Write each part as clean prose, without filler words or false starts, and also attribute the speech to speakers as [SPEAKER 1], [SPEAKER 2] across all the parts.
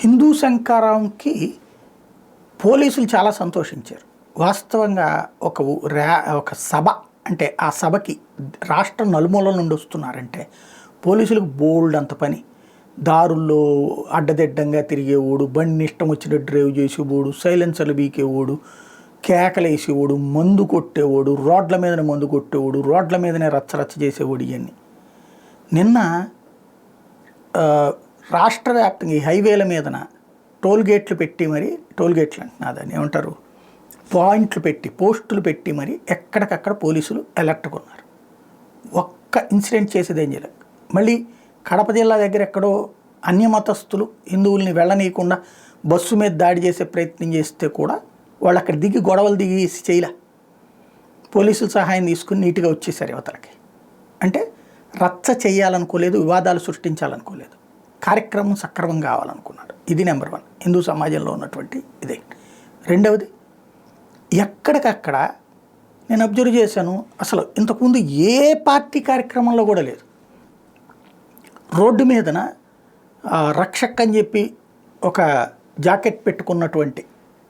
[SPEAKER 1] హిందూ శంకారాంకి పోలీసులు చాలా సంతోషించారు. వాస్తవంగా ఒక సభ అంటే ఆ సభకి రాష్ట్ర నలుమూలల నుండి వస్తున్నారంటే పోలీసులకు బోల్డ్ అంత పని. దారుల్లో అడ్డదిడ్డంగా తిరిగేవాడు, బండిని ఇష్టం వచ్చినట్టు డ్రైవ్ చేసేవాడు, సైలెన్సర్లు బీకేవాడు, కేకలేసేవాడు, మందు కొట్టేవాడు, రోడ్ల మీదనే మందు కొట్టేవాడు, రోడ్ల మీదనే రచ్చరచ్చ చేసేవాడు. ఇవన్నీ నిన్న రాష్ట్ర వ్యాప్తంగా ఈ హైవేల మీదన టోల్గేట్లు పెట్టి మరి టోల్గేట్లు అంటున్నా దాన్ని ఏమంటారు పాయింట్లు పెట్టి పోస్టులు పెట్టి మరి ఎక్కడికక్కడ పోలీసులు అలర్ట్గా ఉన్నారు. ఒక్క ఇన్సిడెంట్ చేసేది ఏం చేయలేదు. మళ్ళీ కడప జిల్లా దగ్గర ఎక్కడో అన్యమతస్థులు హిందువుల్ని వెళ్ళనీయకుండా బస్సు మీద దాడి చేసే ప్రయత్నం చేస్తే కూడా వాళ్ళు అక్కడ దిగి గొడవలు దిగేసి చేయలే. పోలీసుల సహాయం తీసుకుని నీట్గా వచ్చేసారు యువతలకి. అంటే రచ్చ చేయాలనుకోలేదు, వివాదాలు సృష్టించాలనుకోలేదు, కార్యక్రమం సక్రమం కావాలనుకున్నాడు. ఇది నెంబర్ 1 హిందూ సమాజంలో ఉన్నటువంటి ఇదే. రెండవది, ఎక్కడికక్కడ నేను అబ్జర్వ్ చేశాను, అసలు ఇంతకుముందు ఏ పార్టీ కార్యక్రమంలో కూడా లేదు. రోడ్డు మీదన రక్షక్ అని చెప్పి ఒక జాకెట్ పెట్టుకున్నటువంటి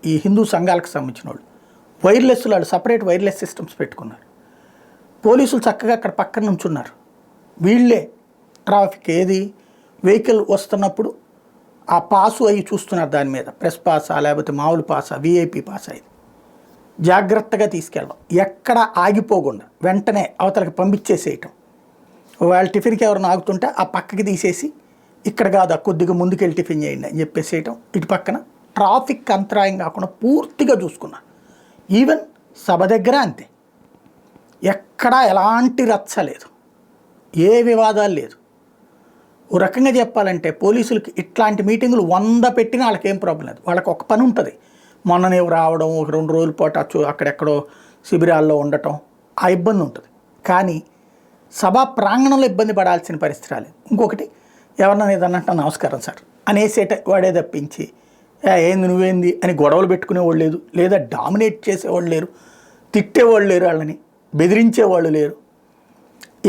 [SPEAKER 1] ఈ హిందూ సంఘాలకు సంబంధించిన వాళ్ళు సపరేట్ వైర్లెస్ సిస్టమ్స్ పెట్టుకున్నారు. పోలీసులు చక్కగా అక్కడ పక్కన నుంచున్నారు. వీళ్ళే ట్రాఫిక్ ఏది వెహికల్ వస్తున్నప్పుడు ఆ పాసు అవి చూస్తున్నారు, దాని మీద ప్రెస్ పాసా లేకపోతే మామూలు పాసా విఐపి పాసా, ఇది జాగ్రత్తగా తీసుకెళ్ళడం, ఎక్కడ ఆగిపోకుండా వెంటనే అవతలకి పంపించేసేయటం. ఒకవేళ టిఫిన్కి ఎవరైనా ఆగుతుంటే ఆ పక్కకి తీసేసి ఇక్కడ కాదు కొద్దిగా ముందుకెళ్ళి టిఫిన్ చేయండి అని చెప్పేసేయటం. ఇటు పక్కన ట్రాఫిక్ అంతరాయం కాకుండా పూర్తిగా చూసుకున్నా. ఈవెన్ సభ దగ్గర అంతే, ఎక్కడా ఎలాంటి రచ్చ లేదు, ఏ వివాదాలు లేదు. ఓ రకంగా చెప్పాలంటే పోలీసులకి ఇట్లాంటి మీటింగులు 100 పెట్టినా వాళ్ళకేం ప్రాబ్లం లేదు. వాళ్ళకి ఒక పని ఉంటుంది, మొన్ననే రావడం, ఒక 2 రోజుల పాటు అక్కడెక్కడో శిబిరాల్లో ఉండటం, ఆ ఇబ్బంది ఉంటుంది. కానీ సభా ప్రాంగణంలో ఇబ్బంది పడాల్సిన పరిస్థితి రాలేదు. ఇంకొకటి, ఎవరన్నా ఏదన్నట్టు నమస్కారం సార్ అనేసేట వాడే తప్పించి ఏంది నువ్వేంది అని గొడవలు పెట్టుకునేవాళ్ళు లేదు, లేదా డామినేట్ చేసేవాళ్ళు లేరు, తిట్టేవాళ్ళు లేరు, వాళ్ళని బెదిరించేవాళ్ళు లేరు.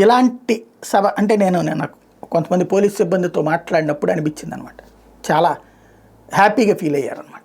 [SPEAKER 1] ఇలాంటి సభ అంటే నాకు కొంతమంది పోలీస్ సిబ్బందితో మాట్లాడినప్పుడు అనిపించింది అనమాట, చాలా హ్యాపీగా ఫీల్ అయ్యారనమాట.